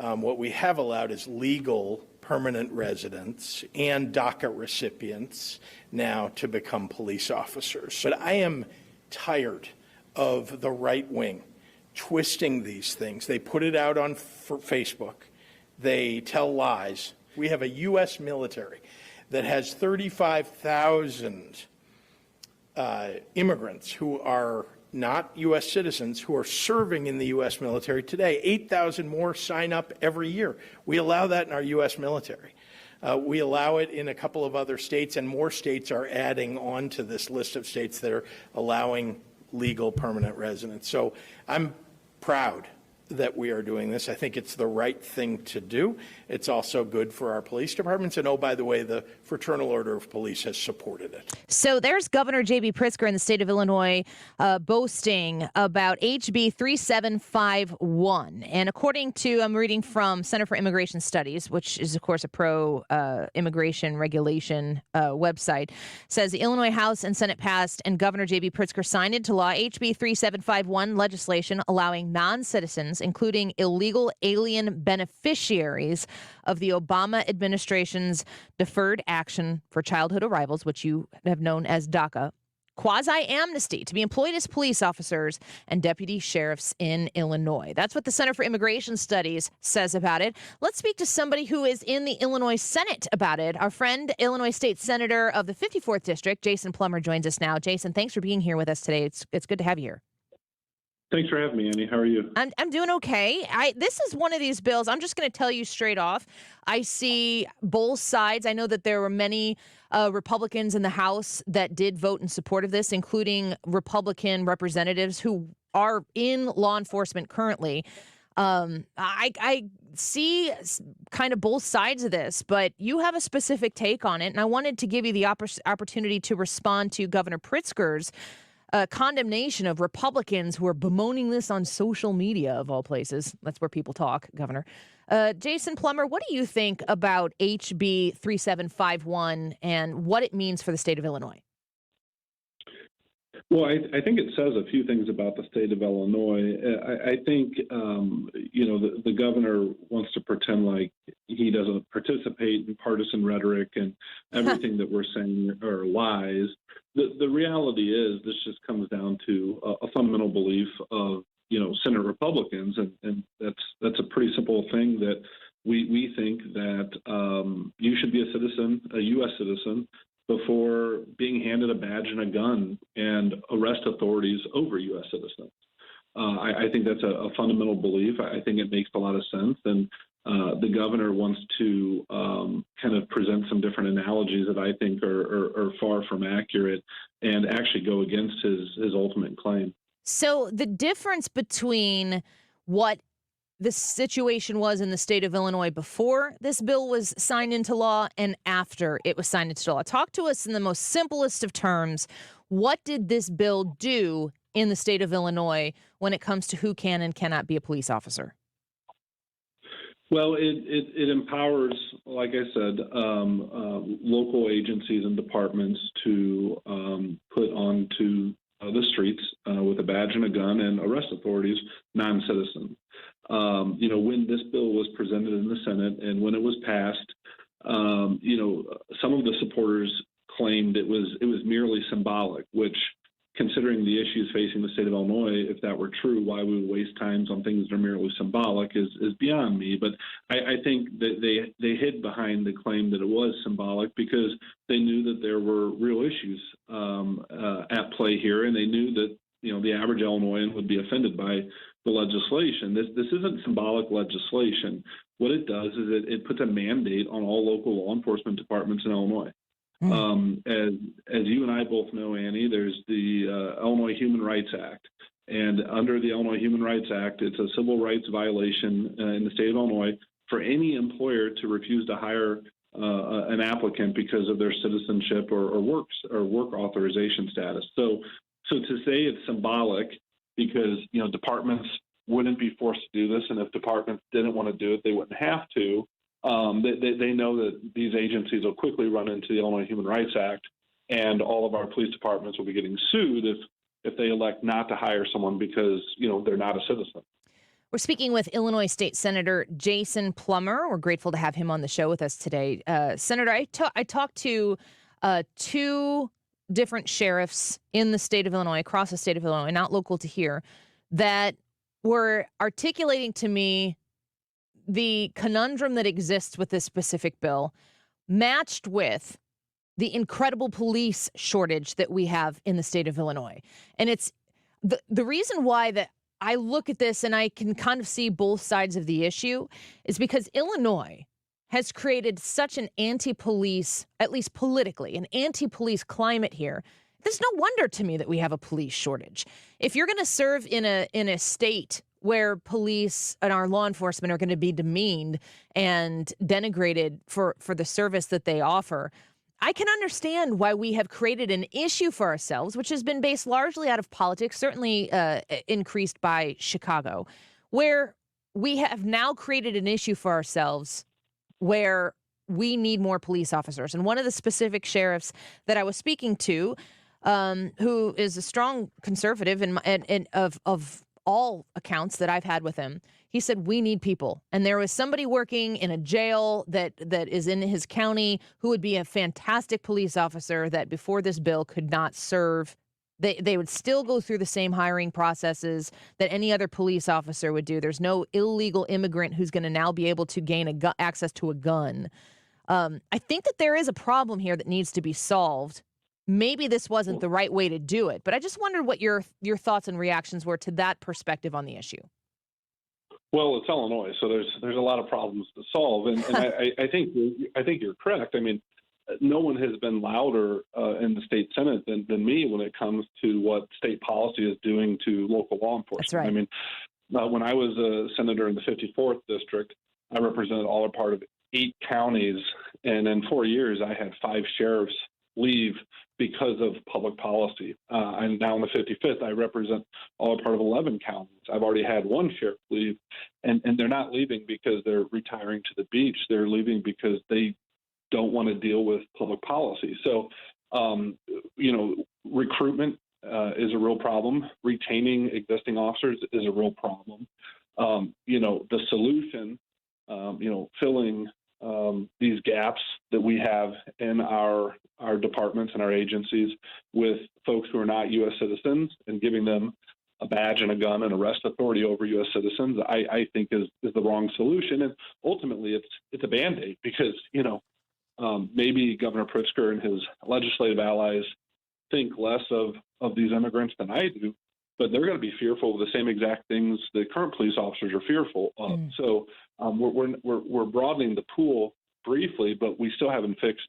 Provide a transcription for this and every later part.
What we have allowed is legal permanent residents and DACA recipients now to become police officers. But I am tired of the right wing twisting these things. They put it out on Facebook. They tell lies. We have a U.S. military that has 35,000 immigrants who are not U.S. citizens who are serving in the U.S. military today. 8,000 more sign up every year. We allow that in our U.S. military. We allow it in a couple of other states, and more states are adding on to this list of states that are allowing legal permanent residents. So I'm proud that we are doing this. I think it's the right thing to do. It's also good for our police departments. And oh, by the way, the Fraternal Order of Police has supported it. So there's Governor J.B. Pritzker in the state of Illinois boasting about HB 3751. And according to, I'm reading from Center for Immigration Studies, which is, of course, a pro-immigration regulation website, says the Illinois House and Senate passed and Governor J.B. Pritzker signed into law HB 3751 legislation allowing non-citizens, including illegal alien beneficiaries of the Obama administration's Deferred Action for Childhood Arrivals, which you have known as DACA, quasi-amnesty to be employed as police officers and deputy sheriffs in Illinois. That's what the Center for Immigration Studies says about it. Let's speak to somebody who is in the Illinois Senate about it. Our friend, Illinois State Senator of the 54th District, Jason Plummer, joins us now. Jason, thanks for being here with us today. It's good to have you here. Thanks for having me, Annie. How are you? I'm doing okay. This is one of these bills. I'm just going to tell you straight off. I see both sides. I know that there were many Republicans in the House that did vote in support of this, including Republican representatives who are in law enforcement currently. I see kind of both sides of this, but you have a specific take on it, and I wanted to give you the opportunity to respond to Governor Pritzker's condemnation of Republicans who are bemoaning this on social media, of all places. That's where people talk, Governor. Jason Plummer, what do you think about HB 3751 and what it means for the state of Illinois? Well, I think it says a few things about the state of Illinois. I think, the governor wants to pretend like he doesn't participate in partisan rhetoric and everything that we're saying are lies. The reality is this just comes down to a fundamental belief of, Senate Republicans, and that's a pretty simple thing that we think that you should be a citizen, a U.S. citizen, before being handed a badge and a gun and arrest authorities over U.S. citizens. I think that's a fundamental belief. I think it makes a lot of sense. And the governor wants to kind of present some different analogies that I think are far from accurate and actually go against his ultimate claim. So the difference between what the situation was in the state of Illinois before this bill was signed into law and after it was signed into law. Talk to us in the most simplest of terms. What did this bill do in the state of Illinois when it comes to who can and cannot be a police officer? Well, it empowers, like I said, local agencies and departments to put onto the streets with a badge and a gun and arrest authorities, non-citizens. When this bill was presented in the Senate and when it was passed, some of the supporters claimed it was merely symbolic, which, considering the issues facing the state of Illinois, if that were true, why we would waste times on things that are merely symbolic is beyond me. But I think that they hid behind the claim that it was symbolic because they knew that there were real issues at play here, and they knew that the average Illinoisan would be offended by the legislation. This isn't symbolic legislation. What it does is it puts a mandate on all local law enforcement departments in Illinois. As you and I both know, Annie, there's the Illinois Human Rights Act. And under the Illinois Human Rights Act, it's a civil rights violation in the state of Illinois for any employer to refuse to hire an applicant because of their citizenship or work authorization status. So to say it's symbolic because, departments wouldn't be forced to do this, and if departments didn't want to do it, they wouldn't have to. They know that these agencies will quickly run into the Illinois Human Rights Act, and all of our police departments will be getting sued if they elect not to hire someone because, they're not a citizen. We're speaking with Illinois State Senator Jason Plummer. We're grateful to have him on the show with us today. Senator, I talked to two different sheriffs in the state of Illinois, across the state of Illinois, not local to here, that were articulating to me the conundrum that exists with this specific bill, matched with the incredible police shortage that we have in the state of Illinois. And it's the reason why that I look at this and I can kind of see both sides of the issue is because Illinois has created such an anti-police, at least politically, an anti-police climate here. There's no wonder to me that we have a police shortage. If you're going to serve in a state where police and our law enforcement are going to be demeaned and denigrated for the service that they offer, I can understand why we have created an issue for ourselves, which has been based largely out of politics, certainly increased by Chicago, where we have now created an issue for ourselves where we need more police officers. And one of the specific sheriffs that I was speaking to, who is a strong conservative and of all accounts that I've had with him, he said, we need people. And there was somebody working in a jail that is in his county who would be a fantastic police officer that before this bill could not serve. They would still go through the same hiring processes that any other police officer would do. There's no illegal immigrant who's going to now be able to gain access to a gun. I think that there is a problem here that needs to be solved. Maybe this wasn't the right way to do it, but I just wondered what your thoughts and reactions were to that perspective on the issue. Well, it's Illinois, so there's a lot of problems to solve, and I think you're correct. I mean, no one has been louder in the state Senate than me when it comes to what state policy is doing to local law enforcement. That's right. I mean, when I was a senator in the 54th district, I represented all or part of 8 counties, and in 4 years, I had 5 sheriffs leave because of public policy. And now in the 55th, I represent all or part of 11 counties. I've already had 1 sheriff leave, and they're not leaving because they're retiring to the beach. They're leaving because they don't want to deal with public policy. So, recruitment is a real problem. Retaining existing officers is a real problem. The solution, filling these gaps that we have in our departments and our agencies with folks who are not U.S. citizens and giving them a badge and a gun and arrest authority over U.S. citizens, I think is the wrong solution. And ultimately, it's a Band-Aid because, maybe Governor Pritzker and his legislative allies think less of these immigrants than I do, but they're going to be fearful of the same exact things that current police officers are fearful of. So we're broadening the pool briefly, but we still haven't fixed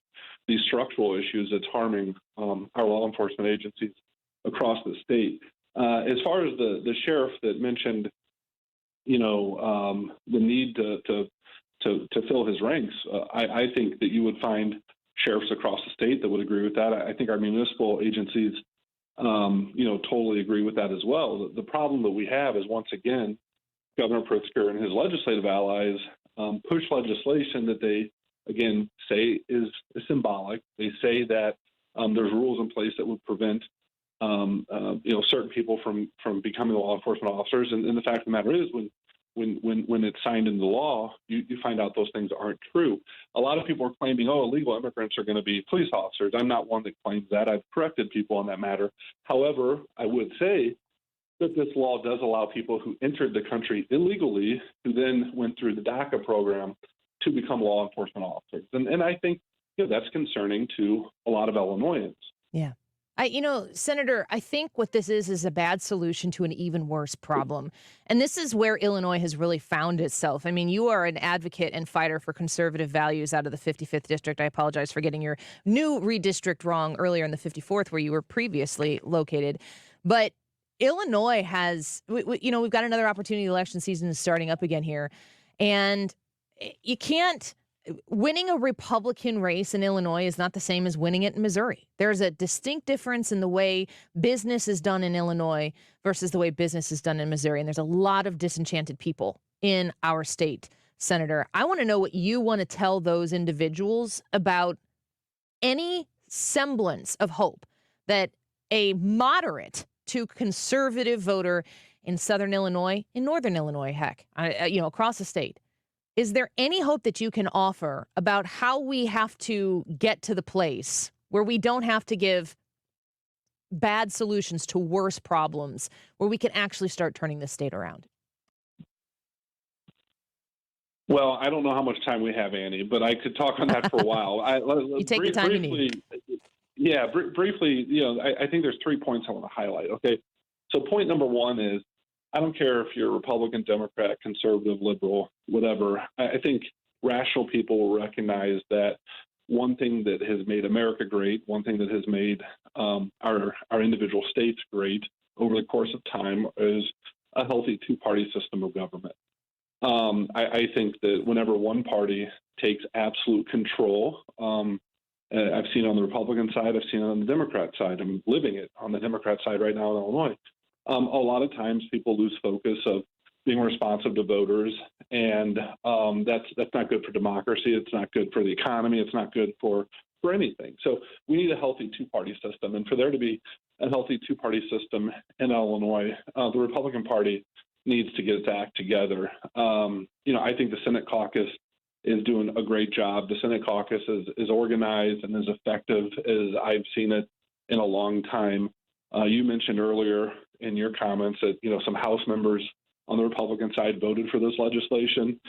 these structural issues that's harming our law enforcement agencies across the state. As far as the sheriff that mentioned, the need to fill his ranks, I think that you would find sheriffs across the state that would agree with that. I think our municipal agencies, totally agree with that as well. The problem that we have is, once again, Governor Pritzker and his legislative allies push legislation that they, again, say is symbolic. They say that there's rules in place that would prevent, certain people from becoming law enforcement officers. And the fact of the matter is, when it's signed into law, you find out those things aren't true. A lot of people are claiming, illegal immigrants are going to be police officers. I'm not one that claims that. I've corrected people on that matter. However, I would say that this law does allow people who entered the country illegally, who then went through the DACA program, to become law enforcement officers. And I think that's concerning to a lot of Illinoisans. Yeah. Senator, I think what this is a bad solution to an even worse problem. And this is where Illinois has really found itself. I mean, you are an advocate and fighter for conservative values out of the 55th district. I apologize for getting your new redistrict wrong earlier in the 54th, where you were previously located. But Illinois has, we've got another opportunity. Election season is starting up again here. And you can't. Winning a Republican race in Illinois is not the same as winning it in Missouri. There's a distinct difference in the way business is done in Illinois versus the way business is done in Missouri. And there's a lot of disenchanted people in our state, Senator. I want to know what you want to tell those individuals about any semblance of hope that a moderate to conservative voter in southern Illinois, in northern Illinois, heck, across the state. Is there any hope that you can offer about how we have to get to the place where we don't have to give bad solutions to worse problems, where we can actually start turning the state around? Well, I don't know how much time we have, Annie, but I could talk on that for a while. You take the time you need. Yeah, briefly, I think there's 3 points I want to highlight. Okay, so point number one is, I don't care if you're Republican, Democrat, conservative, liberal, whatever. I think rational people will recognize that one thing that has made America great, one thing that has made our individual states great over the course of time is a healthy two-party system of government. I think that whenever one party takes absolute control, I've seen it on the Republican side, I've seen it on the Democrat side. I'm living it on the Democrat side right now in Illinois. A lot of times people lose focus of being responsive to voters, and that's not good for democracy. It's not good for the economy. It's not good for anything. So we need a healthy two-party system, and for there to be a healthy two-party system in Illinois, the Republican Party needs to get its act together. I think the Senate caucus is doing a great job. The Senate caucus is organized and as effective as I've seen it in a long time. You mentioned earlier in your comments that some House members on the Republican side voted for this legislation.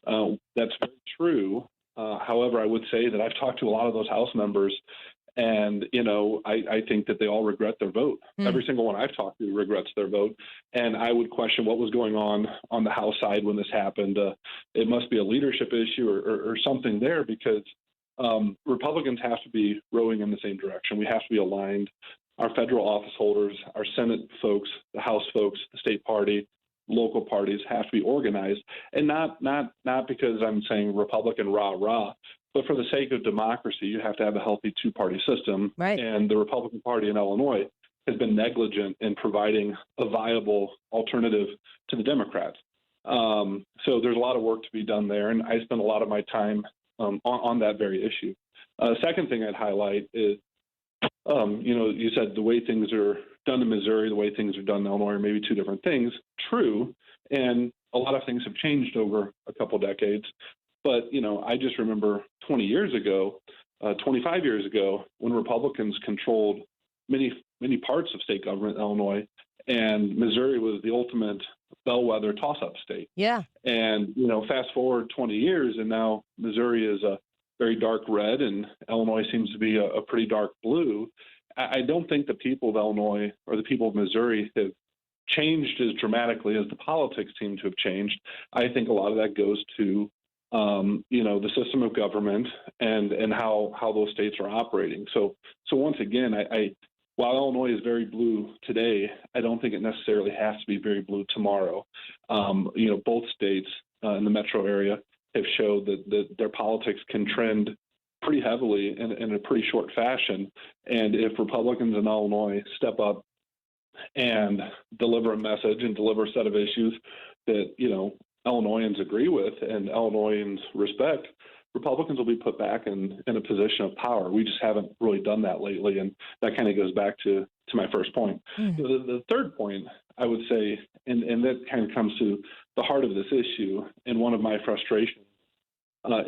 That's very true. However, I would say that I've talked to a lot of those House members, and I think that they all regret their vote. Every single one I've talked to regrets their vote, and I would question what was going on the House side when this happened. It must be a leadership issue or something there, because Republicans have to be rowing in the same direction. We have to be aligned. Our federal office holders, our Senate folks, the House folks, the state party, local parties have to be organized, and not because I'm saying Republican rah, but for the sake of democracy, you have to have a healthy two-party system. Right. And the Republican Party in Illinois has been negligent in providing a viable alternative to the Democrats. So there's a lot of work to be done there, and I spend a lot of my time on that very issue. Second thing I'd highlight is, you said the way things are done in Missouri, the way things are done in Illinois are maybe two different things. True, and a lot of things have changed over a couple decades. But, I just remember 20 years ago, 25 years ago, when Republicans controlled many parts of state government in Illinois, and Missouri was the ultimate bellwether toss-up state. Yeah. And, fast forward 20 years, and now Missouri is a very dark red, and Illinois seems to be a pretty dark blue. I don't think the people of Illinois or the people of Missouri have changed as dramatically as the politics seem to have changed. I think a lot of that goes to the system of government and how those states are operating. So once again, while Illinois is very blue today, I don't think it necessarily has to be very blue tomorrow. Both states in the metro area have showed that their politics can trend pretty heavily in a pretty short fashion. And if Republicans in Illinois step up and deliver a message and deliver a set of issues that, Illinoisans agree with and Illinoisans respect, Republicans will be put back in a position of power. We just haven't really done that lately. And that kind of goes back to my first point. The third point, I would say, and that kind of comes to the heart of this issue, and one of my frustrations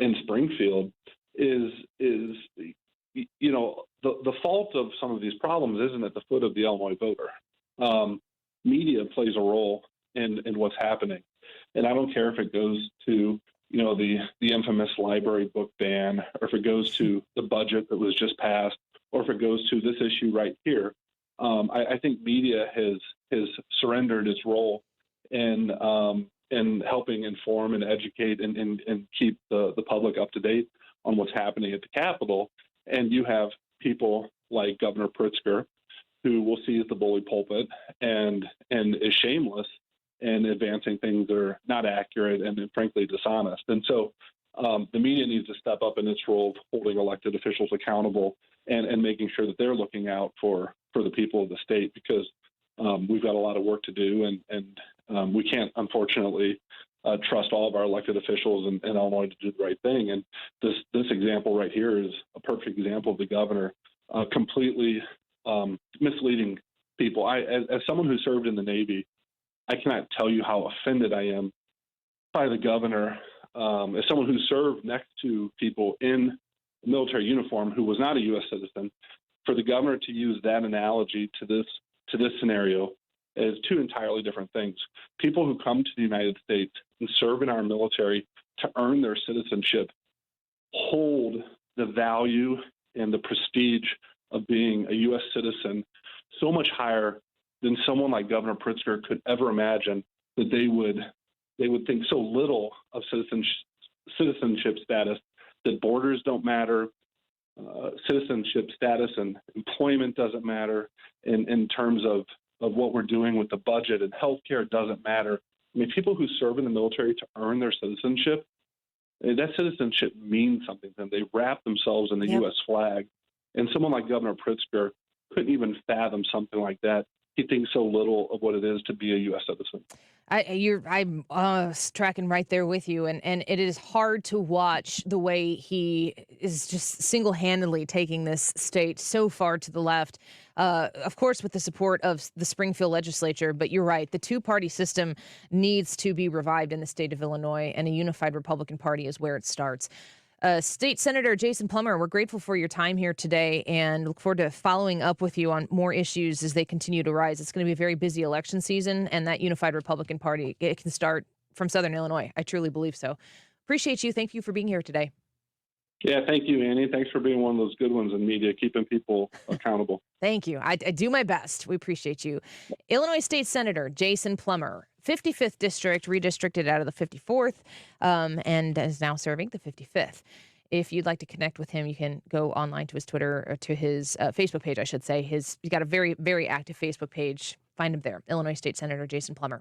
in Springfield is the fault of some of these problems isn't at the foot of the Illinois voter. Media plays a role in what's happening. And I don't care if it goes to, the infamous library book ban, or if it goes to the budget that was just passed, or if it goes to this issue right here. I think media has surrendered its role in helping inform and educate and keep the public up to date on what's happening at the Capitol. And you have people like Governor Pritzker, who will seize the bully pulpit and is shameless in advancing things that are not accurate and frankly dishonest. And so the media needs to step up in its role of holding elected officials accountable and making sure that they're looking out for the people of the state, because we've got a lot of work to do, and we can't, unfortunately, trust all of our elected officials in Illinois to do the right thing. And this example right here is a perfect example of the governor completely misleading people. As someone who served in the Navy, I cannot tell you how offended I am by the governor, as someone who served next to people in military uniform who was not a U.S. citizen, for the governor to use that analogy to this scenario as two entirely different things. People who come to the United States and serve in our military to earn their citizenship hold the value and the prestige of being a U.S. citizen so much higher than someone like Governor Pritzker could ever imagine, that they would think so little of citizenship status, that borders don't matter, citizenship status and employment doesn't matter, in terms of what we're doing with the budget, and healthcare doesn't matter. I mean, people who serve in the military to earn their citizenship, that citizenship means something to them. They wrap themselves in the U.S. flag. And someone like Governor Pritzker couldn't even fathom something like that. He thinks so little of what it is to be a U.S. citizen. I'm tracking right there with you, and it is hard to watch the way he is just single-handedly taking this state so far to the left. Of course, with the support of the Springfield legislature, but you're right, the two-party system needs to be revived in the state of Illinois, and a unified Republican Party is where it starts. State Senator Jason Plummer, we're grateful for your time here today and look forward to following up with you on more issues as they continue to rise. It's going to be a very busy election season, and that unified Republican Party, it can start from Southern Illinois. I truly believe so. Appreciate you. Thank you for being here today. Yeah, thank you, Annie. Thanks for being one of those good ones in media, keeping people accountable. Thank you. I do my best. We appreciate you. Illinois State Senator Jason Plummer, 55th District, redistricted out of the 54th, and is now serving the 55th. If you'd like to connect with him, you can go online to his Twitter, or to his Facebook page, I should say. He's got a very, very active Facebook page. Find him there, Illinois State Senator Jason Plummer.